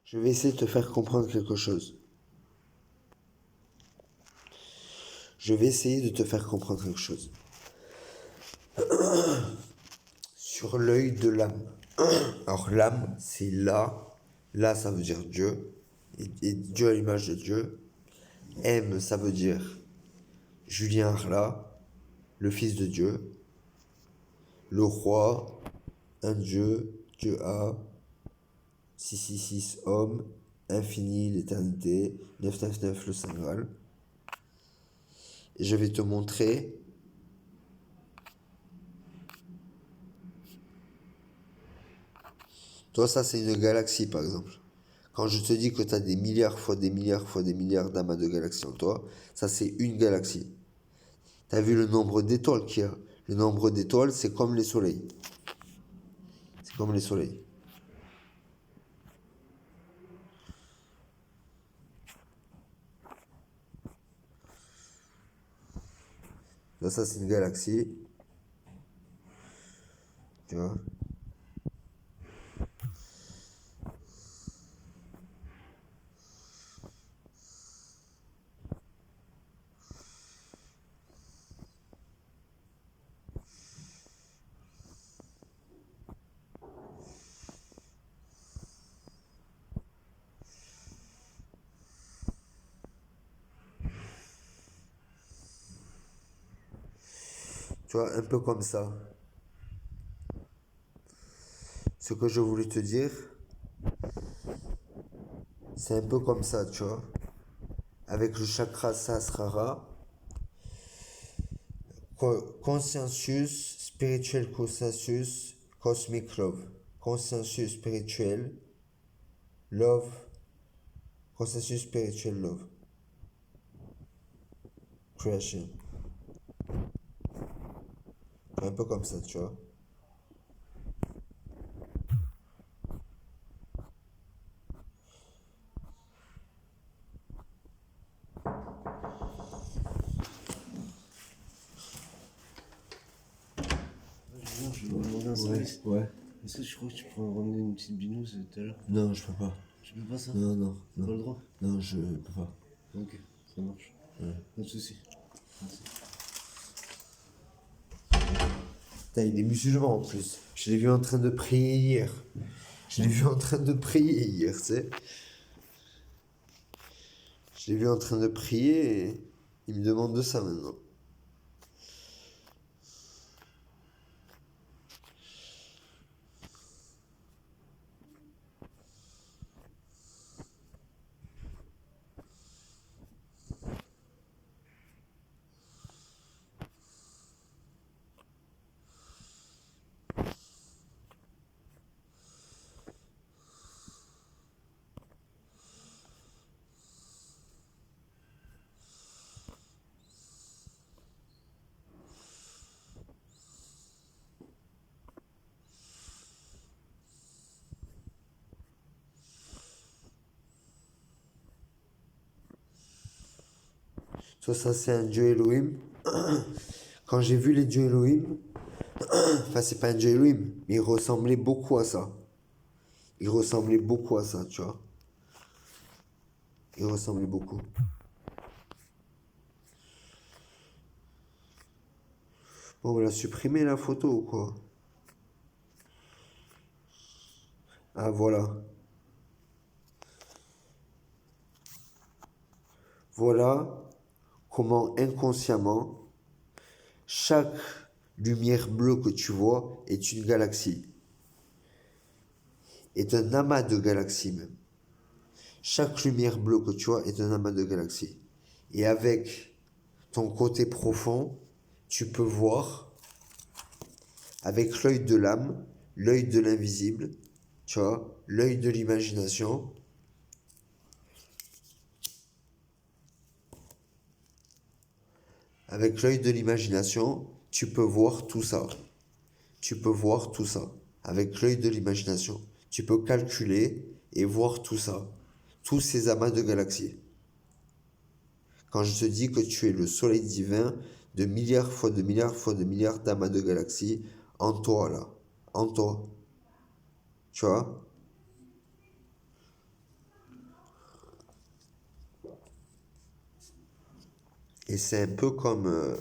Je vais essayer de te faire comprendre quelque chose. Je vais essayer de te faire comprendre quelque chose. Sur l'œil de l'âme. Alors l'âme, c'est là. Là, ça veut dire Dieu. Et Dieu à l'image de Dieu. M, ça veut dire Julien Arla, le fils de Dieu. Le roi, un Dieu, Dieu A. 666 homme, infini, l'éternité. 999, le Saint Graal. Et je vais te montrer. Toi, ça, c'est une galaxie, par exemple. Quand je te dis que tu as des milliards fois des milliards fois des milliards d'amas de galaxies en toi, ça, c'est une galaxie. Tu as vu le nombre d'étoiles qu'il y a? Le nombre d'étoiles, c'est comme les soleils. C'est comme les soleils. Là, ça, c'est une galaxie. Tu vois? Tu vois, un peu comme ça. Ce que je voulais te dire, c'est un peu comme ça, tu vois. Avec le chakra Sahasrara, conscientious, spiritual consensus, cosmic love. Consensus spirituel, love, consensus spirituel love. Creation. Un peu comme ça, tu vois. Non, je vais demander un service. Ouais. Est-ce que tu crois que tu pourrais me ramener une petite binouse tout à l'heure? Non, je peux pas. Tu peux pas ça? Non. Pas le droit? Non, je peux pas. Ok, ça marche. Pas de soucis. Merci. Putain, il est musulman en plus. Je l'ai vu en train de prier hier. Je l'ai vu en train de prier hier, tu sais. Je l'ai vu en train de prier et il me demande de ça maintenant. Soit ça c'est un dieu Elohim. Quand j'ai vu les dieux Elohim, enfin c'est pas un dieu Elohim, mais il ressemblait beaucoup à ça. Il ressemblait beaucoup à ça, tu vois. Il ressemblait beaucoup. Bon, on l'a supprimé la photo ou quoi? Ah voilà. Voilà comment inconsciemment chaque lumière bleue que tu vois est une galaxie. Est un amas de galaxies même. Chaque lumière bleue que tu vois est un amas de galaxies. Et avec ton côté profond, tu peux voir avec l'œil de l'âme, l'œil de l'invisible, tu vois, l'œil de l'imagination. Avec l'œil de l'imagination, tu peux voir tout ça. Tu peux voir tout ça. Avec l'œil de l'imagination, tu peux calculer et voir tout ça. Tous ces amas de galaxies. Quand je te dis que tu es le soleil divin de milliards fois de milliards fois de milliards d'amas de galaxies en toi là. En toi. Tu vois? Et c'est un peu comme...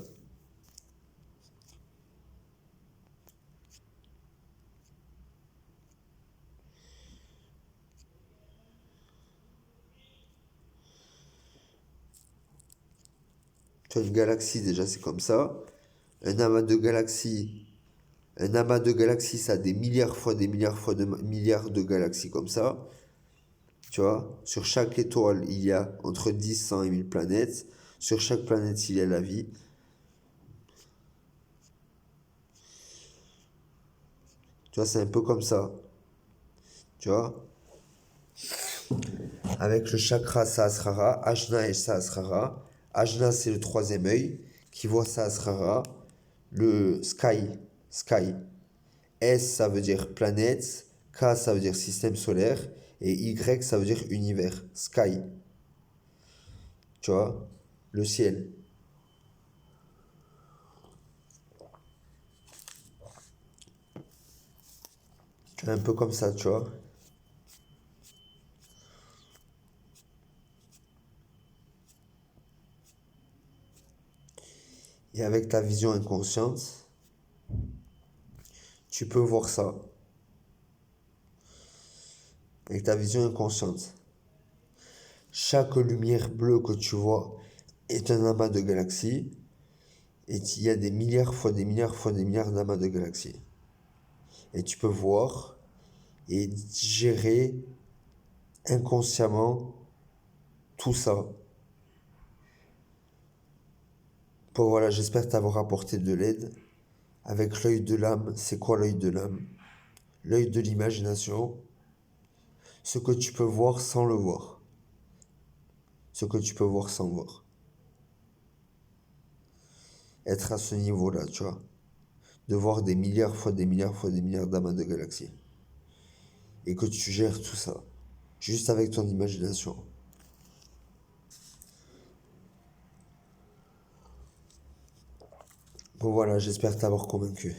tu vois, une galaxie, déjà, c'est comme ça. Un amas de galaxies... Un amas de galaxies, ça a des milliards fois de milliards de galaxies comme ça. Tu vois, sur chaque étoile, il y a entre 10, 100 et 1000 planètes. Sur chaque planète, il y a la vie. Tu vois, c'est un peu comme ça. Tu vois, avec le chakra Sahasrara, Ajna et Sahasrara. Ajna, c'est le troisième œil qui voit Sahasrara. Le sky. S, ça veut dire planète. K, ça veut dire système solaire. Et Y, ça veut dire univers. Sky. Tu vois, le ciel. Tu vois, un peu comme ça, tu vois. Et avec ta vision inconsciente, tu peux voir ça. Avec ta vision inconsciente. Chaque lumière bleue que tu vois est un amas de galaxies. Et il y a des milliards fois des milliards fois des milliards d'amas de galaxies. Et tu peux voir et gérer inconsciemment tout ça. Bon voilà, j'espère t'avoir apporté de l'aide. Avec l'œil de l'âme, c'est quoi l'œil de l'âme? L'œil de l'imagination, ce que tu peux voir sans le voir. Ce que tu peux voir sans voir. Être à ce niveau-là, tu vois. De voir des milliards fois des milliards fois des milliards d'amas de galaxies. Et que tu gères tout ça. Juste avec ton imagination. Bon voilà, j'espère t'avoir convaincu.